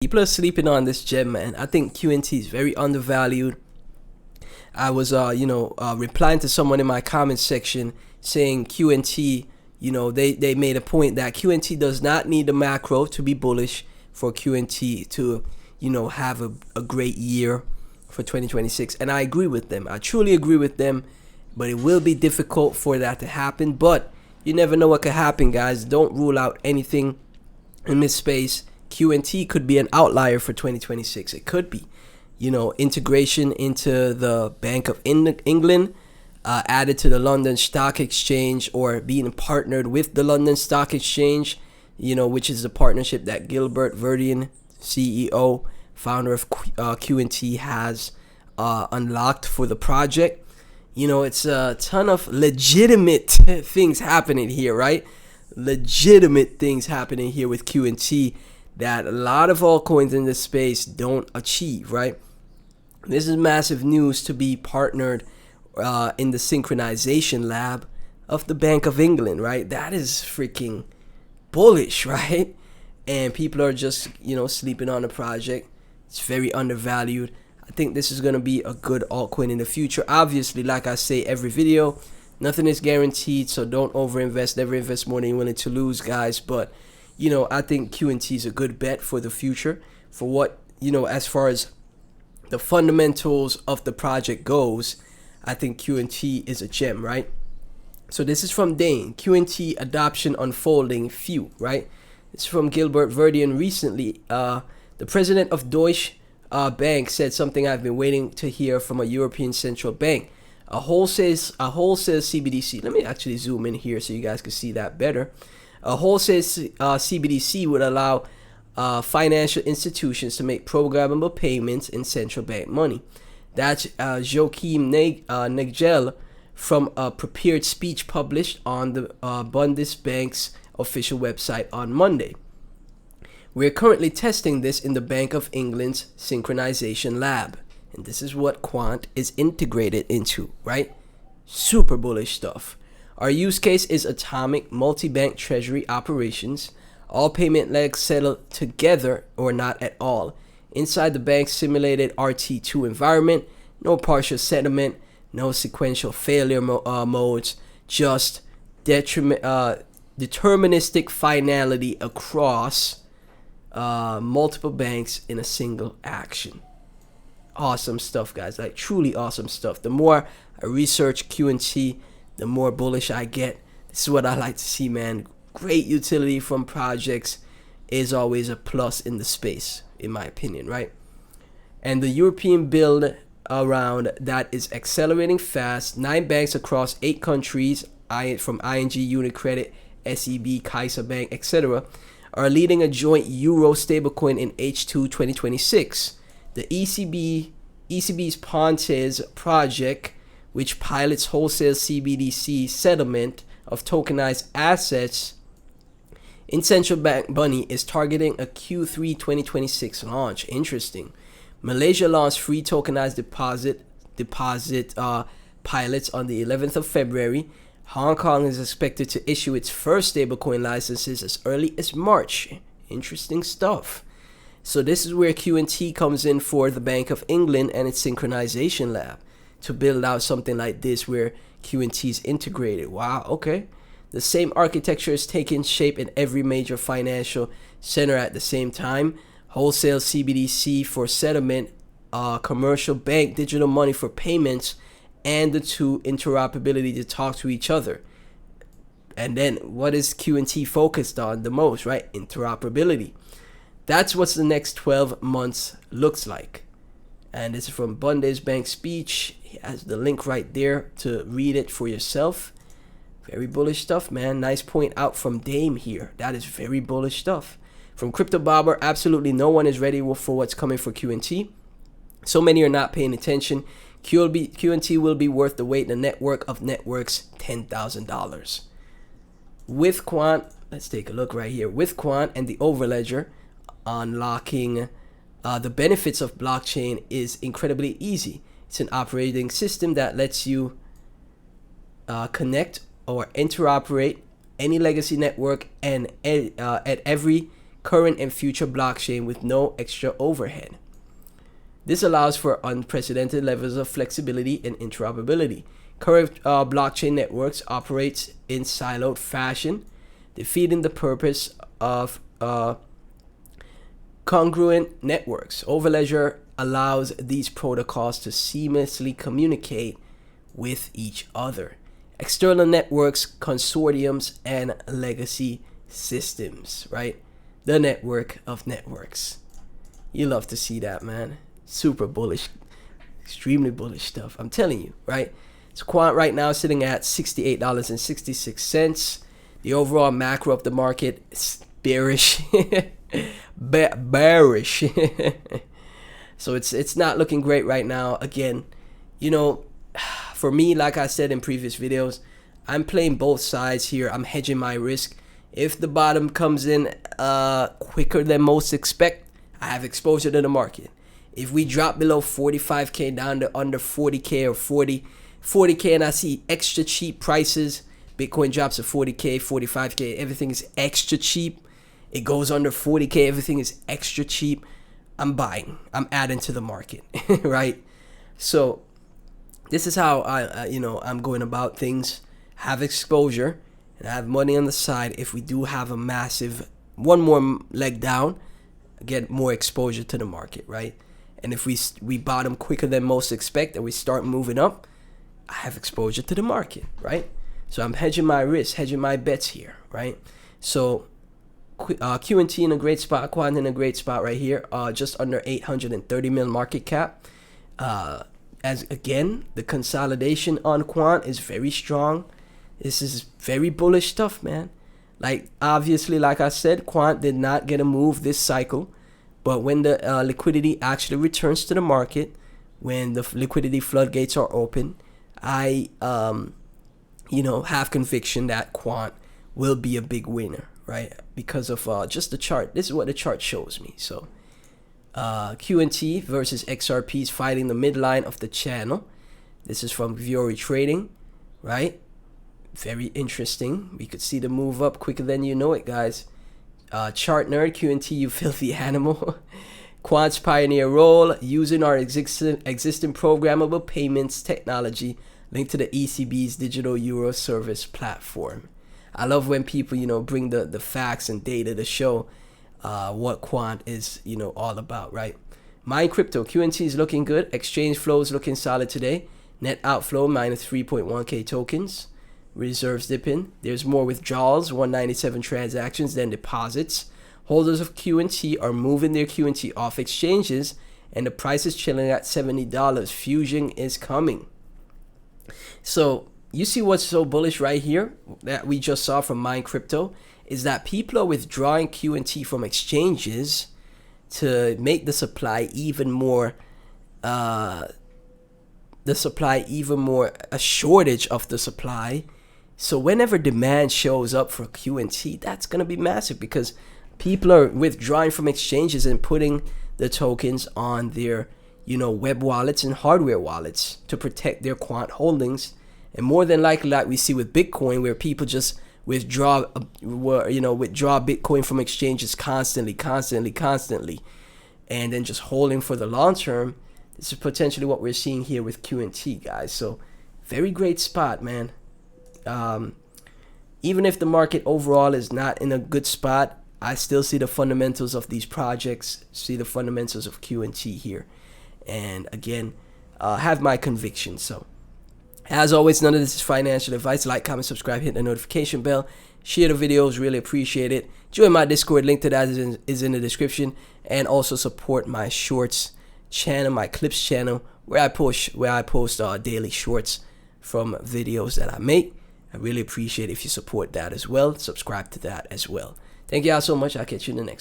People are sleeping on this gem, man. I think QNT is very undervalued. I was, replying to someone in my comment section saying QNT, they made a point that QNT does not need the macro to be bullish for QNT to, have a great year for 2026. And I agree with them. I truly agree with them. But it will be difficult for that to happen. But you never know what could happen, guys. Don't rule out anything in this space. QNT could be an outlier for 2026. It could be. Integration into the Bank of England, added to the London Stock Exchange, or being partnered with the London Stock Exchange, which is a partnership that Gilbert Verdian, CEO, founder of QNT, has unlocked for the project. It's a ton of legitimate things happening here, right? Legitimate things happening here with QNT that a lot of altcoins in this space don't achieve, right? This is massive news to be partnered in the synchronization lab of the Bank of England, right? That is freaking bullish, right? And people are just, sleeping on the project. It's very undervalued. I think this is going to be a good altcoin in the future. Obviously, like I say every video, nothing is guaranteed, so don't overinvest. Never invest more than you're willing to lose, guys. But, I think QNT is a good bet for the future. For what, as far as the fundamentals of the project goes, I think QNT is a gem, right? So this is from Dane. QNT adoption unfolding few, right? It's from Gilbert Verdian recently. The president of Deutsche Bank said something I've been waiting to hear from a European central bank. A wholesale CBDC. Let me actually zoom in here so you guys can see that better. A wholesale CBDC would allow financial institutions to make programmable payments in central bank money. That's Joachim Nagel from a prepared speech published on the Bundesbank's official website on Monday. We're currently testing this in the Bank of England's synchronization lab. And this is what Quant is integrated into, right? Super bullish stuff. Our use case is atomic multi-bank treasury operations. All payment legs settle together or not at all. Inside the bank's simulated RT2 environment, no partial settlement, no sequential failure modes, just deterministic finality across multiple banks in a single action. Awesome stuff, guys. Like, truly awesome stuff. The more I research QNT, the more bullish I get. This is what I like to see, man. Great utility from projects is always a plus in the space, in my opinion, right? And the European build around that is accelerating fast. 9 banks across 8 countries, from ING, Unicredit, SEB, CaixaBank, etc., are leading a joint euro stablecoin in H2 2026. The ECB's Pontes project, which pilots wholesale CBDC settlement of tokenized assets in central bank money, is targeting a Q3 2026 launch. Interesting. Malaysia launched free tokenized deposit pilots on the 11th of February. Hong Kong is expected to issue its first stablecoin licenses as early as March. Interesting stuff. So this is where QNT comes in for the Bank of England and its synchronization lab to build out something like this where QNT is integrated. Wow, okay. The same architecture is taking shape in every major financial center at the same time. Wholesale CBDC for settlement, commercial bank digital money for payments, and the two interoperability to talk to each other. And then what is QNT focused on the most, right? Interoperability. That's what the next 12 months looks like. And this is from Bundesbank's speech. He has the link right there to read it for yourself. Very bullish stuff, man. Nice point out from Dame here. That is very bullish stuff. From Crypto Bobber, absolutely no one is ready for what's coming for QNT. So many are not paying attention. QNT will be worth the wait in a network of networks, $10,000. With Quant, let's take a look right here. With Quant and the Overledger, unlocking the benefits of blockchain is incredibly easy. It's an operating system that lets you connect or interoperate any legacy network and at every current and future blockchain with no extra overhead. This allows for unprecedented levels of flexibility and interoperability. Current blockchain networks operate in siloed fashion, defeating the purpose of congruent networks. Overledger allows these protocols to seamlessly communicate with each other. External networks, consortiums, and legacy systems, right? The network of networks. You love to see that, man. Super bullish, extremely bullish stuff. I'm telling you, right? So Quant right now sitting at $68.66. The overall macro of the market is bearish. Bearish. So it's not looking great right now. Again, you know, for me, like I said in previous videos, I'm playing both sides here. I'm hedging my risk. If the bottom comes in quicker than most expect, I have exposure to the market. If we drop below 45K down to under 40K or 40K and I see extra cheap prices, Bitcoin drops to 40K, 45K, everything is extra cheap. It goes under 40K, everything is extra cheap. I'm buying. I'm adding to the market, right? So this is how I'm going about things. Have exposure and have money on the side. If we do have a massive one more leg down, get more exposure to the market, right? And if we bottom quicker than most expect and we start moving up, I have exposure to the market, right? So I'm hedging my risk, hedging my bets here, right? So QNT in a great spot, Quant in a great spot right here, just under 830 mil market cap. As again, the consolidation on Quant is very strong. This is very bullish stuff, man. Like obviously, like I said, Quant did not get a move this cycle, but when the liquidity actually returns to the market, when the liquidity floodgates are open, I have conviction that Quant will be a big winner, right? Because of just the chart. This is what the chart shows me. So QNT versus XRP is fighting the midline of the channel. This is from Viori Trading, right? Very interesting. We could see the move up quicker than you know it, guys. Chart nerd, QNT, you filthy animal. Quant's pioneer role using our existing programmable payments technology linked to the ECB's digital euro service platform. I love when people, bring the facts and data to show what Quant is, all about, right? Mine crypto, QNT is looking good. Exchange flows looking solid today. Net outflow minus 3.1K tokens. Reserves dipping. There's more withdrawals, 197 transactions than deposits. Holders of QNT are moving their QNT off exchanges, and the price is chilling at $70. Fusion is coming. So you see what's so bullish right here that we just saw from Mine Crypto is that people are withdrawing QNT from exchanges to make the supply even more a shortage of the supply. So whenever demand shows up for QNT, that's going to be massive because people are withdrawing from exchanges and putting the tokens on their, web wallets and hardware wallets to protect their Quant holdings. And more than likely, like we see with Bitcoin, where people just withdraw Bitcoin from exchanges constantly, and then just holding for the long term. This is potentially what we're seeing here with QNT, guys. So very great spot, man. Even if the market overall is not in a good spot, I still see the fundamentals of these projects, see the fundamentals of QNT here. And again, have my conviction. So as always, none of this is financial advice. Like, comment, subscribe, hit the notification bell, share the videos, really appreciate it. Join my Discord, link to that is in the description, and also support my shorts channel, my clips channel, where I post daily shorts from videos that I make. I really appreciate if you support that as well. Subscribe to that as well. Thank y'all so much. I'll catch you in the next